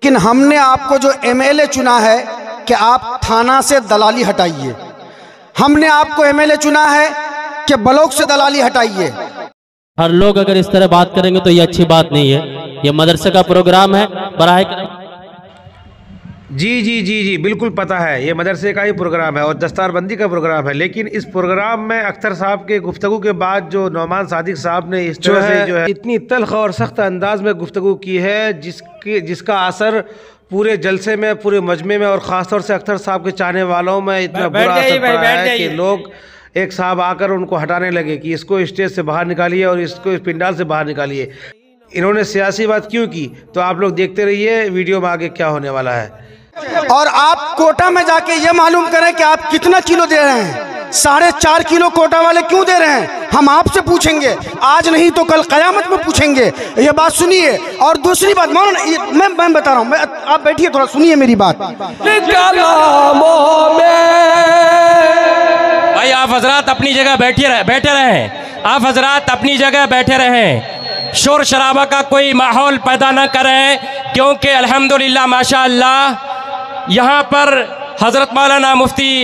लेकिन हमने आपको जो एमएलए चुना है कि आप थाना से दलाली हटाइए। हमने आपको एमएलए चुना है कि ब्लॉक से दलाली हटाइए। हर लोग अगर इस तरह बात करेंगे तो ये अच्छी बात नहीं है। ये मदरसे का प्रोग्राम है, बराए जी जी जी जी बिल्कुल पता है, ये मदरसे का ही प्रोग्राम है और दस्तारबंदी का प्रोग्राम है। लेकिन इस प्रोग्राम में अख्तर साहब के गुफ्तगू के बाद जो नौमान सादिक साहब ने इस तरह से जो है इतनी तल्ख और सख्त अंदाज में गुफ्तगू की है जिसका असर पूरे जलसे में, पूरे मजमे में और ख़ासतौर से अख्तर साहब के चाहने वालों में इतना बुरा असर पड़ा है कि लोग एक साहब आकर उनको हटाने लगे कि इसको स्टेज से बाहर निकालिए और इसको इस पिंडाल से बाहर निकालिए। इन्होंने सियासी बात क्यों की, तो आप लोग देखते रहिए वीडियो में आगे क्या होने वाला है। और आप कोटा में जाके ये मालूम करें कि आप कितना किलो दे रहे हैं। 4.5 किलो कोटा वाले क्यों दे रहे हैं, हम आपसे पूछेंगे, आज नहीं तो कल कयामत में पूछेंगे। ये बात सुनिए। और दूसरी बात मौलाना, मैं बता रहा हूँ, आप बैठिए थोड़ा, सुनिए मेरी बात। भाई आप हजरात अपनी जगह बैठे रहें। आप हजरात अपनी जगह बैठे रहें, शोर शराबा का कोई माहौल पैदा न करें, क्योंकि अल्हम्दुलिल्लाह माशाअल्लाह यहाँ पर हज़रत मौलाना मुफ्ती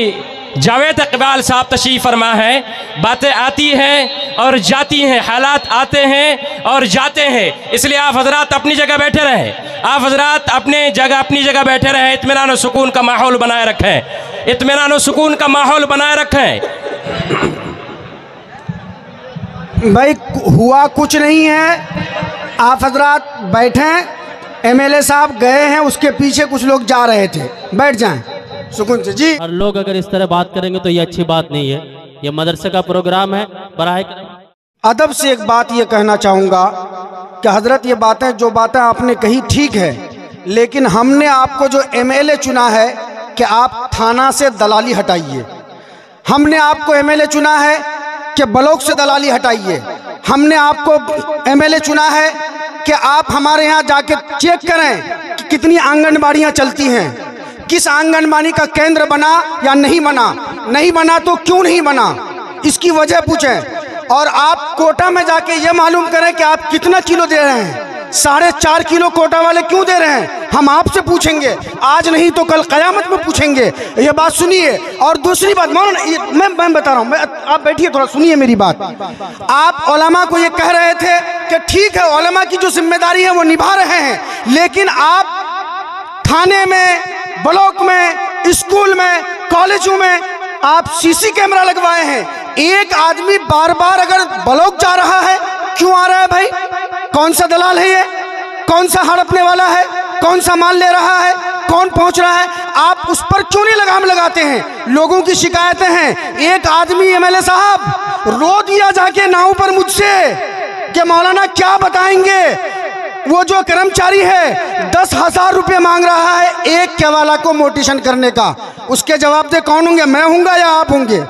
जावेद इकबाल साहब तशरीफ़ फरमा है। बातें आती हैं और जाती हैं, हालात आते हैं और जाते हैं, इसलिए आप हजरात अपनी जगह बैठे रहें। आप हजरात अपनी जगह बैठे रहें, इत्मीनान और सुकून का माहौल बनाए रखें, इत्मीनान और सुकून का माहौल बनाए रखें। भाई हुआ कुछ नहीं है, आप हजरात बैठें। एमएलए साहब गए हैं, उसके पीछे कुछ लोग जा रहे थे, बैठ जाएं सुकून से। जी हर लोग अगर इस तरह बात करेंगे तो ये अच्छी बात नहीं है। ये मदरसे का प्रोग्राम है, बराए अदब से एक बात ये कहना चाहूँगा कि हजरत ये बातें, जो बातें आपने कही ठीक है, लेकिन हमने आपको जो एमएलए चुना है कि आप थाना से दलाली हटाइए। हमने आपको एमएलए चुना है कि ब्लॉक से दलाली हटाइए। हमने आपको एमएलए चुना है कि आप हमारे यहाँ जाके चेक करें कि कितनी आंगनबाड़ियाँ चलती हैं, किस आंगनबाड़ी का केंद्र बना या नहीं बना तो क्यों नहीं बना, इसकी वजह पूछें। और आप कोटा में जाके ये मालूम करें कि आप कितना किलो दे रहे हैं। 4.5 किलो कोटा वाले क्यों दे रहे हैं, हम आपसे पूछेंगे, आज नहीं तो कल कयामत में पूछेंगे। ये बात सुनिए। और दूसरी बात मौलाना, मैं बता रहा हूँ, आप बैठिए थोड़ा, सुनिए मेरी बात। आप उलमा को ये कह रहे थे कि ठीक है, उलमा की जो जिम्मेदारी है वो निभा रहे हैं, लेकिन आप थाने में, ब्लॉक में, स्कूल में, कॉलेजों में आप सीसी कैमरा लगवाए हैं। एक आदमी बार बार अगर ब्लॉक जा रहा है, क्यों आ रहा है भाई? कौन सा दलाल है ये? कौन सा हड़पने वाला है? कौन सा माल ले रहा है? कौन पहुंच रहा है? आप उस पर क्यों नहीं लगाम लगाते हैं? लोगों की शिकायतें हैं। एक आदमी एमएलए साहब रो दिया जाके नाव पर मुझसे कि मौलाना क्या बताएंगे, वो जो कर्मचारी है 10,000 रुपये मांग रहा है एक केवाला को मोटिशन करने का। उसके जवाब दे कौन होंगे, मैं हूँगा या आप होंगे?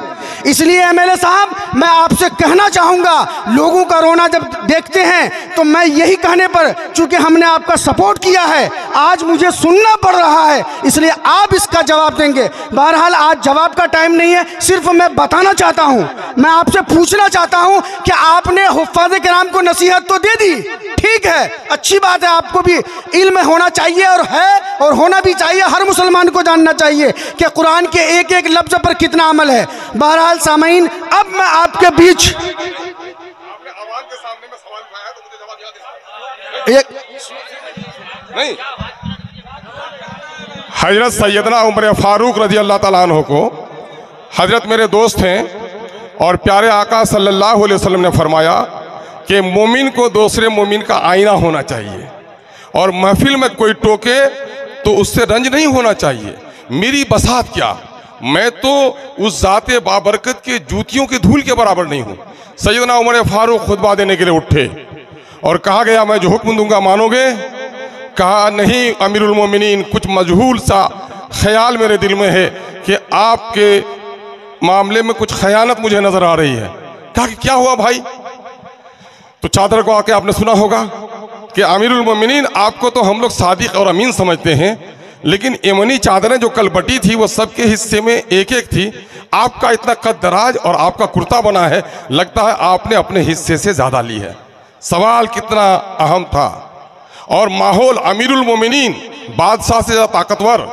इसलिए एमएलए साहब, मैं आपसे कहना चाहूँगा, लोगों का रोना जब देखते हैं तो मैं यही कहने पर, चूँकि हमने आपका सपोर्ट किया है, आज मुझे सुनना पड़ रहा है, इसलिए आप इसका जवाब देंगे। बहरहाल आज जवाब का टाइम नहीं है, सिर्फ मैं बताना चाहता हूँ, मैं आपसे पूछना चाहता हूँ कि आपने हुफ़्फ़ाज़ किराम को नसीहत तो दे दी, ठीक है, अच्छी बात है, आपको भी इल्म होना चाहिए और है और होना भी चाहिए। हर मुसलमान को जानना चाहिए कि कुरान के एक एक लफ्ज़ पर कितना अमल है। बहरहाल सामईन, अब मैं आपके बीच नहीं, हजरत सैयदना उमर फारूक रजी अल्लाह ताला अन्हु को, हजरत मेरे दोस्त हैं और प्यारे आका सल्लल्लाहु अलैहि वसल्लम ने फरमाया कि मोमिन को दूसरे मोमिन का आईना होना चाहिए और महफिल में कोई टोके तो उससे रंज नहीं होना चाहिए। मेरी बसात क्या, मैं तो उस ज़ाते बाबरकत के जूतियों के धूल के बराबर नहीं हूँ। सैयदना उमर फारूक खुतबा देने के लिए उठे और कहा गया मैं जो हुक्म दूंगा मानोगे? कहा नहीं अमीरुल मोमिनीन, कुछ मजहूल सा ख्याल मेरे दिल में है कि आपके मामले में कुछ खयानत मुझे नजर आ रही है। कहा कि क्या हुआ भाई? तो चादर को आके आपने सुना होगा कि अमीरुल मोमिनीन, आपको तो हम लोग सादिक और अमीन समझते हैं, लेकिन यमनी चादरें जो कल बटी थी वो सबके हिस्से में एक एक थी। आपका इतना कद दराज और आपका कुर्ता बना है, लगता है आपने अपने हिस्से से ज़्यादा ली है। सवाल कितना अहम था और माहौल अमीरुल मोमिनीन, बादशाह से ज़्यादा ताकतवर।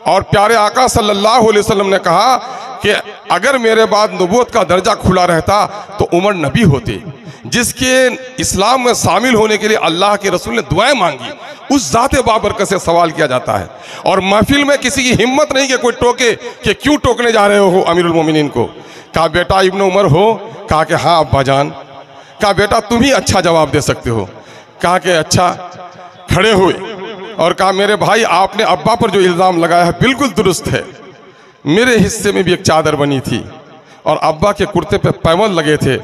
और प्यारे आका सल्लल्लाहु अलैहि वसल्लम ने कहा कि अगर मेरे बाद नबूवत का दर्जा खुला रहता तो उमर नबी होते। जिसके इस्लाम में शामिल होने के लिए अल्लाह के रसूल ने दुआएं मांगी, उस ज़ाते बाबरकत से सवाल किया जाता है। और महफिल में किसी की हिम्मत नहीं कि कोई टोके कि क्यों टोकने जा रहे हो अमीरुल मोमिनीन को। कहा बेटा इब्न उमर हो? कहा कि हाँ अब्बा जान। कहा बेटा तुम ही अच्छा जवाब दे सकते हो। कहा कि अच्छा। खड़े हुए और कहा मेरे भाई आपने अब्बा पर जो इल्ज़ाम लगाया है बिल्कुल दुरुस्त है। मेरे हिस्से में भी एक चादर बनी थी और अब्बा के कुर्ते पे पैबंद लगे थे।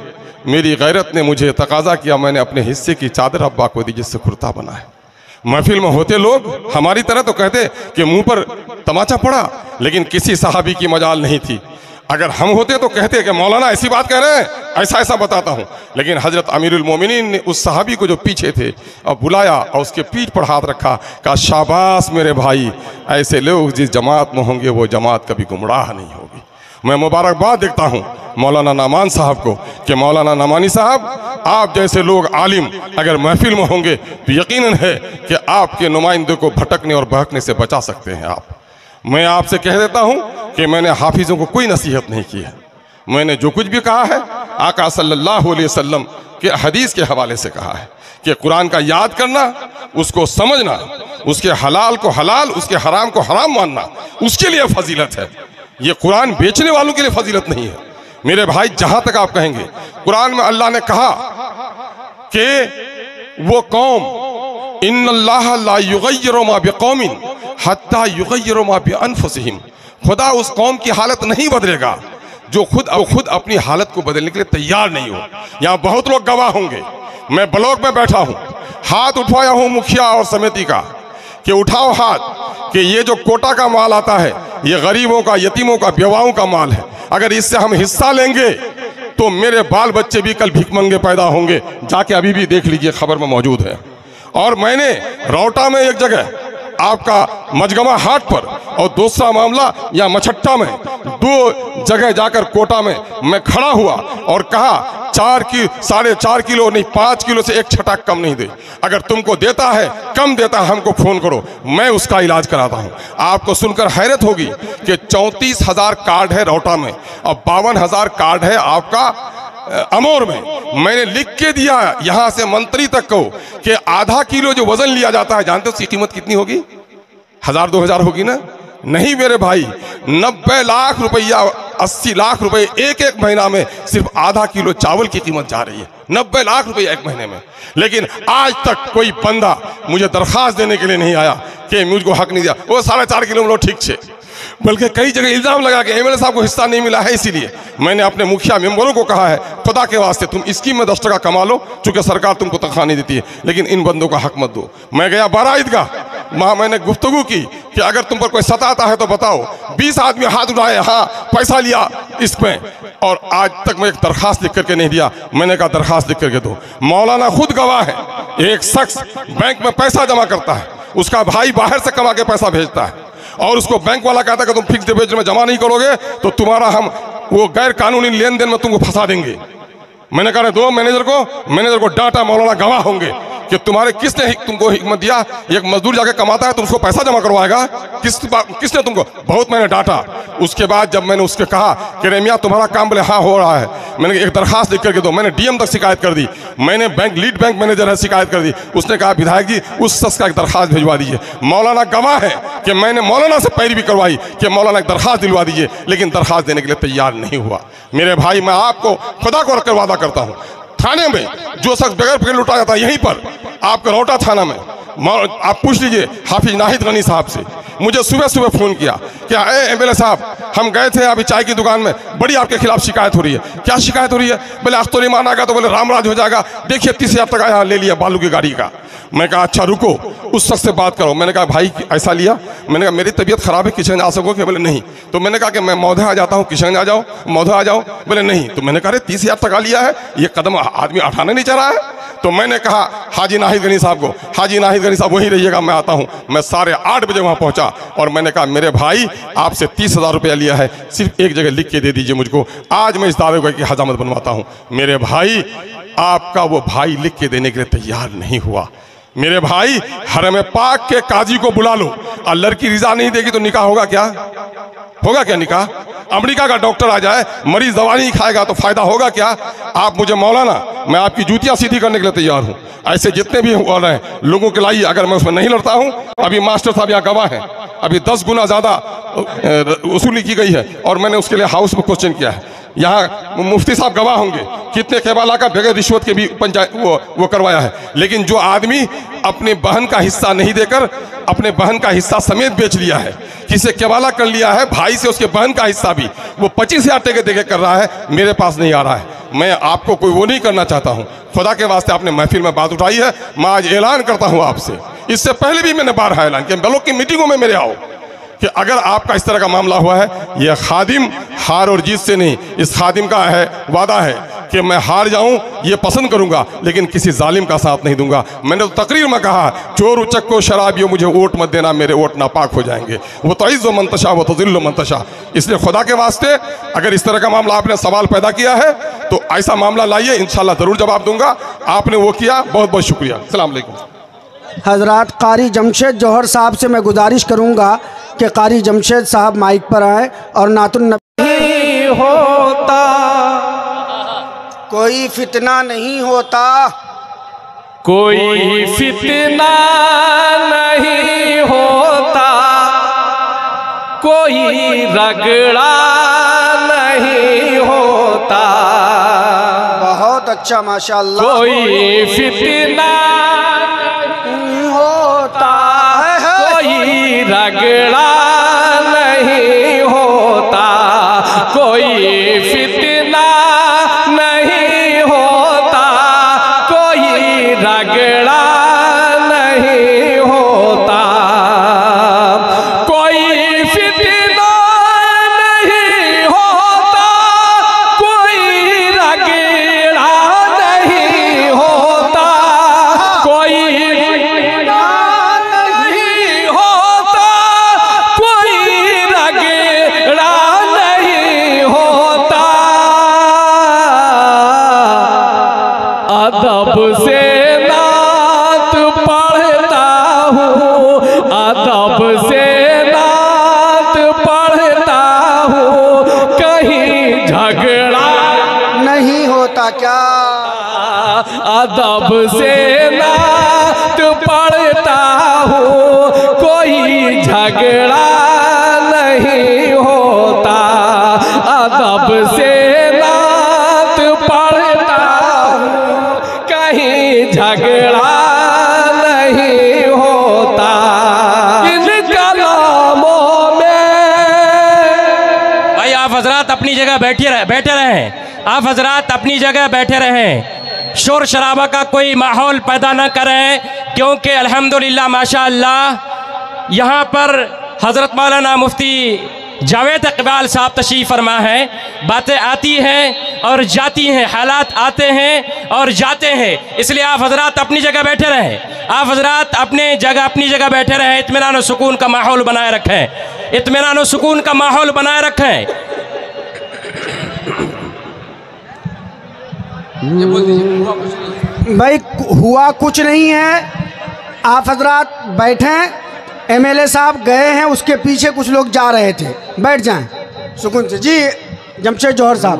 मेरी गैरत ने मुझे तकाजा किया, मैंने अपने हिस्से की चादर अब्बा को दी जिससे कुर्ता बना है। महफिल में होते लोग हमारी तरह तो कहते कि मुंह पर तमाचा पड़ा, लेकिन किसी सहाबी की मजाल नहीं थी। अगर हम होते तो कहते कि मौलाना ऐसी बात कह रहे हैं, ऐसा ऐसा बताता हूँ। लेकिन हजरत अमीरुल मोमिनीन ने उस सहाबी को जो पीछे थे और बुलाया और उसके पीठ पर हाथ रखा, कहा शाबाश मेरे भाई, ऐसे लोग जिस जमात में होंगे वो जमात कभी गुमराह नहीं होगी। मैं मुबारकबाद देता हूँ मौलाना नामान साहब को कि मौलाना नामानी साहब आप जैसे लोग आलिम अगर महफिल में होंगे तो यकीनन है कि आपके नुमाइंदे को भटकने और बहकने से बचा सकते हैं आप। मैं आपसे कह देता हूँ कि मैंने हाफिज़ों को कोई नसीहत नहीं की है। मैंने जो कुछ भी कहा है आका सल्लल्लाहु अलैहि वसल्लम के हदीस के हवाले से कहा है कि कुरान का याद करना, उसको समझना, उसके हलाल को हलाल, उसके हराम को हराम मानना, उसके लिए फजीलत है। ये कुरान बेचने वालों के लिए फजीलत नहीं है मेरे भाई। जहां तक आप कहेंगे कुरान में अल्लाह ने कहा कि वो कौम इन्नल्लाह ला युगय्यिरु मा बिकौमिन हत्ता युगय्यिरु मा बिअनफुसिहिम, खुदा उस कौम की हालत नहीं बदलेगा जो खुद अपनी हालत को बदलने के लिए तैयार नहीं हो। यहाँ बहुत लोग गवाह होंगे। मैं ब्लॉक में बैठा हूँ, हाथ उठवाया हूँ मुखिया और समिति का कि उठाओ हाथ कि ये जो कोटा का माल आता है ये गरीबों का, यतीमों का, बेवाओं का माल है। अगर इससे हम हिस्सा लेंगे तो मेरे बाल बच्चे भी कल भिखमंगे पैदा होंगे। जाके अभी भी देख लीजिए, खबर में मौजूद है। और मैंने रौटा में एक जगह आपका मजगमा हाट पर और दूसरा मामला या मछट्टा में, दो जगह जाकर कोटा में मैं खड़ा हुआ और कहा 4.5 किलो नहीं 5 किलो से एक छटा कम नहीं दे। अगर तुमको देता है, कम देता है, हमको फोन करो, मैं उसका इलाज कराता हूँ। आपको सुनकर हैरत होगी कि 34,000 कार्ड है रौटा में और 52,000 कार्ड है आपका अमोर में। मैंने लिख के दिया यहां से मंत्री तक को कि आधा किलो जो वजन लिया जाता है, जानते हो उसकी कीमत कितनी होगी? 1000-2000 होगी ना? नहीं मेरे भाई, 90 लाख रुपया, 80 लाख रुपए एक महीना में सिर्फ आधा किलो चावल की कीमत जा रही है। 90 लाख रुपए एक महीने में। लेकिन आज तक कोई बंदा मुझे दरखास्त देने के लिए नहीं आया कि मुझको हक नहीं दिया। वो 4.5 किलो में ठीक छे, बल्कि कई जगह इल्जाम लगा के एमएलए साहब को हिस्सा नहीं मिला है। इसीलिए मैंने अपने मुखिया मेंबरों को कहा है, खुदा के वास्ते तुम स्कीम में 10 टका कमा लो, चूंकि सरकार तुमको तनख्वाह नहीं देती है, लेकिन इन बंदों का हक मत दो। मैं गया 12 ईदगाह, वहाँ मैंने गुफ्तगू की कि अगर तुम पर कोई सताता है तो बताओ। 20 आदमी हाथ उठाए, हाँ पैसा लिया इसमें, और आज तक मैं एक दरखास्त लिख करके नहीं दिया। मैंने कहा दरखास्त लिख करके दो। मौलाना खुद गवाह है, एक शख्स बैंक में पैसा जमा करता है, उसका भाई बाहर से कमा के पैसा भेजता है और उसको बैंक वाला कहता है कि तुम फिक्स डिपॉजिट में जमा नहीं करोगे तो तुम्हारा हम वो गैर कानूनी लेन देन में तुमको फंसा देंगे। मैंने कहा दो मैनेजर को डांटा, मौलाना गवाह होंगे कि तुम्हारे किसने तुमको हिकमत दिया। एक मजदूर जाके कमाता है, तुम उसको पैसा जमा करवाएगा? किसने तुमको? बहुत मैंने डांटा। उसके बाद जब मैंने उसके कहा कि रे मियां तुम्हारा काम, बोले हाँ हो रहा है, मैंने एक दरखास्त लिख करके दो। मैंने डीएम तक शिकायत कर दी, मैंने लीड बैंक मैनेजर है शिकायत कर दी। उसने कहा विधायक जी उस शख्स का एक दरखास्त भिजवा दीजिए। मौलाना गवाह है कि मैंने मौलाना से पैरवी करवाई कि मौलाना एक दरखास्त दिलवा दीजिए, लेकिन दरखास्त देने के लिए तैयार नहीं हुआ। मेरे भाई मैं आपको खुदा को रखकर वादा करता हूँ, थाने में जो शख्स बगैर पकड़ लुटा जाता है, यहीं पर आपका रौटा थाना में, आप पूछ लीजिए हाफिज नाहिद गनी साहब से। मुझे सुबह फोन किया कि एमएलए साहब हम गए थे अभी चाय की दुकान में, बड़ी आपके खिलाफ शिकायत हो रही है। क्या शिकायत हो रही है? बोले अख्तर ईमान आ गया तो बोले रामराज हो जाएगा, देखिए 30,000 टका यहाँ ले लिया बालू की गाड़ी का। मैं कहा अच्छा रुको, उस शख्स से बात करो। मैंने कहा भाई ऐसा लिया? मैंने कहा मेरी तबीयत खराब है, किशनगंज आ सकोगे? बोले नहीं। तो मैंने कहा कि मैं मौधा आ जाता हूँ, किशनगंज आ जाओ, मौधा आ जाओ। बोले नहीं। तो मैंने कहा 30,000 टका लिया है, ये कदम आदमी उठाने नहीं चाह रहा है। तो मैंने कहा हाजी नाहिद गनी साहब को, हाजी नाहिद गनी साहब वहीं रहिएगा, मैं आता हूँ। मैं 8:30 बजे वहाँ पहुँचा और मैंने कहा मेरे भाई आपसे 30,000 रुपया लिया है, सिर्फ एक जगह लिख के दे दीजिए मुझको, आज मैं इस दावे की हजामत बनवाता हूँ। मेरे भाई आपका वो भाई लिख के देने के लिए तैयार नहीं हुआ। मेरे भाई, हरम पाक के काजी को बुला लो, और लड़की रिजा नहीं देगी तो निकाह होगा क्या? होगा क्या निकाह? अमेरिका का डॉक्टर आ जाए, मरीज दवा नहीं खाएगा तो फायदा होगा क्या? आप मुझे मौलाना, मैं आपकी जूतियां सीधी करने के लिए तैयार हूं। ऐसे जितने भी हो रहे हैं लोगों के लाइए, अगर मैं उसमें नहीं लड़ता हूं, अभी मास्टर साहब यहाँ गवाह हैं, अभी 10 गुना ज्यादा वसूली की गई है और मैंने उसके लिए हाउस में क्वेश्चन किया है। यहाँ मुफ्ती साहब गवाह होंगे, कितने केबाला का बगैर रिश्वत के भी पंचायत वो करवाया है। लेकिन जो आदमी अपनी बहन का हिस्सा नहीं देकर अपने बहन का हिस्सा समेत बेच लिया है, किसे केबाला कर लिया है, भाई से उसके बहन का हिस्सा भी वो 25,000 टके देके कर रहा है, मेरे पास नहीं आ रहा है। मैं आपको कोई वो नहीं करना चाहता हूँ। खुदा के वास्ते आपने महफिल में बात उठाई है, मैं आज ऐलान करता हूँ आपसे, इससे पहले भी मैंने बारहा ऐलान किया, ब्लॉक की मीटिंगों में मेरे आओ, कि अगर आपका इस तरह का मामला हुआ है, यह खादिम हार और जीत से नहीं, इस खादिम का है वादा है कि मैं हार जाऊं ये पसंद करूंगा, लेकिन किसी जालिम का साथ नहीं दूंगा। मैंने तो तकरीर में कहा, चोर उचक को शराबियों मुझे वोट मत देना, मेरे वोट नापाक हो जाएंगे। वो तो इज़्ज़ो मंतशा वो तो ज़िल्लो मंतशा। इसलिए खुदा के वास्ते अगर इस तरह का मामला आपने सवाल पैदा किया है तो ऐसा मामला लाइए, इंशाल्लाह ज़रूर जवाब दूंगा। आपने वो किया, बहुत बहुत शुक्रिया। अस्सलाम वालेकुम। हजरात, कारी जमशेद जौहर साहब से मैं गुजारिश करूंगा कि कारी जमशेद साहब माइक पर आए और नातुन नहीं होता, कोई फितना नहीं होता, कोई फितना नहीं होता, कोई रगड़ा नहीं होता, बहुत अच्छा माशाअल्लाह, कोई फितना नहीं होता, कोई रगड़ा नहीं होता, कोई फितना नहीं होता, कोई रगड़ा नहीं होता, कोई फितना नहीं होता, कोई रगड़ा नहीं होता, कोई अदब से नात पढ़ता हूँ, अदब से नात पढ़ता हूँ, कहीं झगड़ा नहीं होता क्या? अदब से नात पढ़ता हूँ, कोई झगड़ा नहीं होता, अदब से नात पढ़ता हूँ, कहीं झगड़ा नहीं होता। इन कलामों में भाई आप हजरात अपनी जगह बैठे रहें, आप हजरात अपनी जगह बैठे रहें, शोर शराबा का कोई माहौल पैदा न करें, क्योंकि अल्हम्दुलिल्लाह माशाअल्लाह यहाँ पर हज़रत मौलाना मुफ्ती जावेद इकबाल साहब तशरीफ़ फरमा है। बातें आती हैं और जाती हैं, हालात आते हैं और जाते हैं, इसलिए आप हजरात अपनी जगह बैठे रहें, आप हजरात अपनी जगह बैठे रहें, इत्मीनान और सुकून का माहौल बनाए रखें, इत्मीनान और सुकून का माहौल बनाए रखें। भाई हुआ कुछ नहीं है, आप हजरात बैठें, एमएलए साहब गए हैं, उसके पीछे कुछ लोग जा रहे थे, बैठ जाएं सुकून से। जी जमशेद जौहर साहब।